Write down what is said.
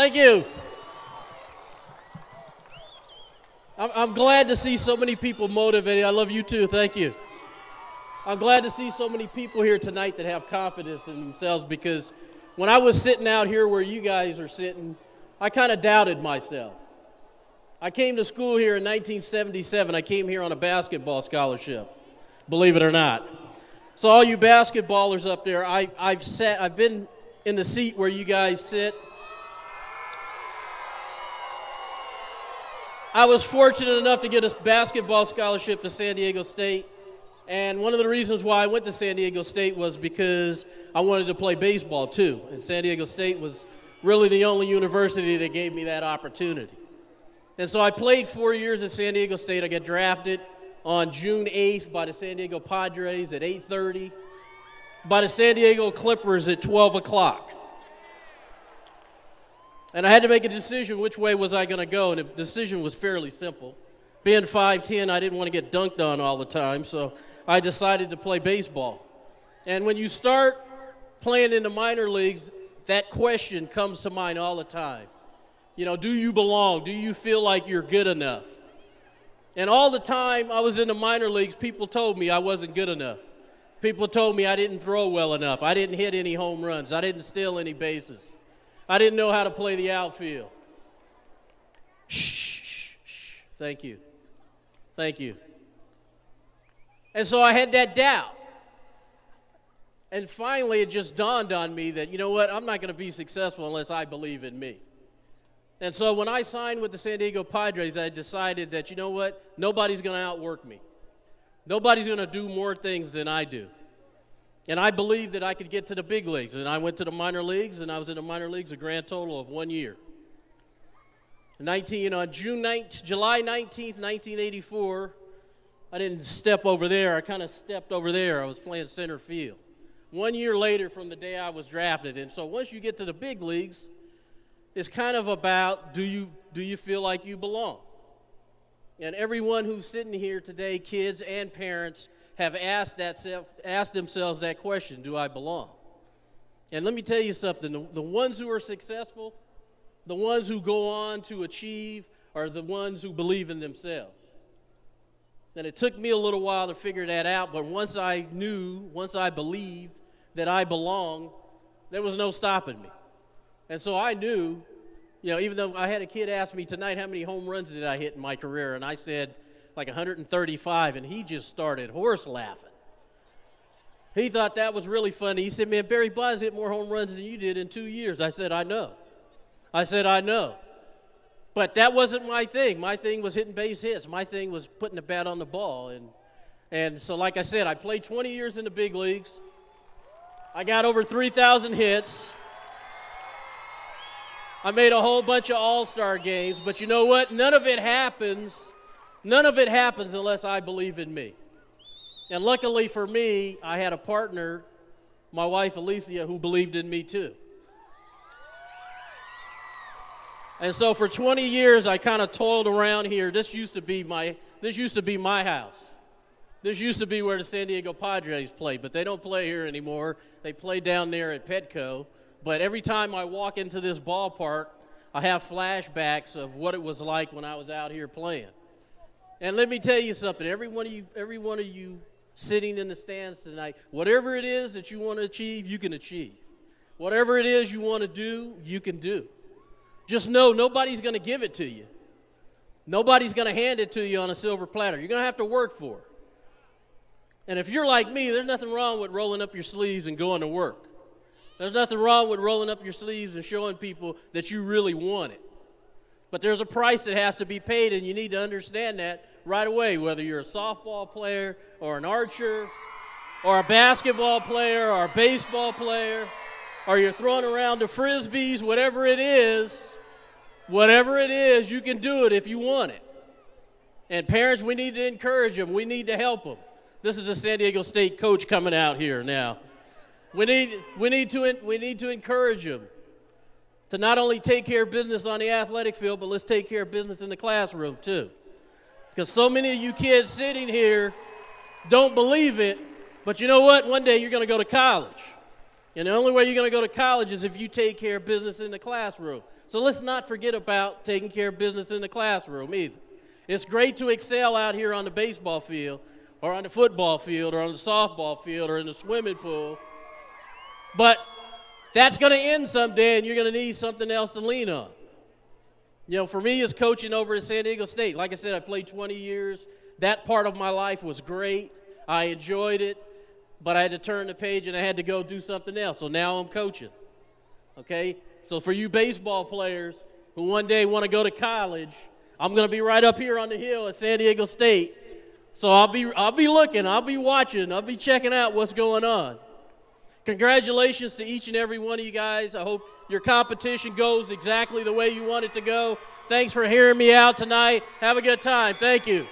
Thank you. I'm glad to see so many people motivated. I love you too. Thank you. I'm glad to see so many people here tonight that have confidence in themselves, because when I was sitting out here where you guys are sitting, I kind of doubted myself. I came to school here in 1977. I came here on a basketball scholarship, believe it or not. So all you basketballers up there, I've been in the seat where you guys sit. I was fortunate enough to get a basketball scholarship to San Diego State, and one of the reasons why I went to San Diego State was because I wanted to play baseball too, and San Diego State was really the only university that gave me that opportunity. And so I played 4 years at San Diego State. I got drafted on June 8th by the San Diego Padres at 8:30, by the San Diego Clippers at 12 o'clock. And I had to make a decision which way was I going to go, and the decision was fairly simple. Being 5'10", I didn't want to get dunked on all the time, so I decided to play baseball. And when you start playing in the minor leagues, that question comes to mind all the time. You know, do you belong? Do you feel like you're good enough? And all the time I was in the minor leagues, people told me I wasn't good enough. People told me I didn't throw well enough. I didn't hit any home runs. I didn't steal any bases. I didn't know how to play the outfield. Shh. Thank you. Thank you. And so I had that doubt. And finally, it just dawned on me that, you know what, I'm not going to be successful unless I believe in me. And so when I signed with the San Diego Padres, I decided that, you know what, nobody's going to outwork me. Nobody's going to do more things than I do. And I believed that I could get to the big leagues. And I went to the minor leagues, and I was in the minor leagues a grand total of 1 year. On July 19th, 1984, I didn't step over there. I kind of stepped over there. I was playing center field. 1 year later from the day I was drafted. And so once you get to the big leagues, it's kind of about, do you feel like you belong? And everyone who's sitting here today, kids and parents, have asked themselves that question, do I belong? And let me tell you something, the ones who are successful, the ones who go on to achieve, are the ones who believe in themselves. And it took me a little while to figure that out, but once I believed that I belonged, there was no stopping me. And so I knew, you know, even though I had a kid ask me tonight how many home runs did I hit in my career, and I said like 135, and he just started horse laughing. He thought that was really funny. He said, man, Barry Bonds hit more home runs than you did in 2 years. I said, I know. I know. But that wasn't my thing. My thing was hitting base hits. My thing was putting the bat on the ball. And so like I said, I played 20 years in the big leagues. I got over 3,000 hits. I made a whole bunch of all-star games. But you know what? None of it happens unless I believe in me. And luckily for me, I had a partner, my wife Alicia, who believed in me too. And so for 20 years, I kind of toiled around here. This used to be my house. This used to be where the San Diego Padres played, but they don't play here anymore. They play down there at Petco. But every time I walk into this ballpark, I have flashbacks of what it was like when I was out here playing. And let me tell you something, every one of you sitting in the stands tonight, whatever it is that you want to achieve, you can achieve. Whatever it is you want to do, you can do. Just know nobody's going to give it to you. Nobody's going to hand it to you on a silver platter. You're going to have to work for it. And if you're like me, there's nothing wrong with rolling up your sleeves and going to work. There's nothing wrong with rolling up your sleeves and showing people that you really want it. But there's a price that has to be paid, and you need to understand that right away, whether you're a softball player or an archer or a basketball player or a baseball player, or you're throwing around the Frisbees, whatever it is, you can do it if you want it. And parents, we need to encourage them. We need to help them. This is a San Diego State coach coming out here now. We need to encourage them to not only take care of business on the athletic field, but let's take care of business in the classroom too. Because so many of you kids sitting here don't believe it, but you know what? One day you're going to go to college. And the only way you're going to go to college is if you take care of business in the classroom. So let's not forget about taking care of business in the classroom either. It's great to excel out here on the baseball field or on the football field or on the softball field or in the swimming pool. But that's going to end someday, and you're going to need something else to lean on. You know, for me, it's coaching over at San Diego State. Like I said, I played 20 years. That part of my life was great. I enjoyed it. But I had to turn the page and I had to go do something else. So now I'm coaching, okay? So for you baseball players who one day want to go to college, I'm going to be right up here on the hill at San Diego State. So I'll be looking, I'll be watching, I'll be checking out what's going on. Congratulations to each and every one of you guys. I hope your competition goes exactly the way you want it to go. Thanks for hearing me out tonight. Have a good time. Thank you.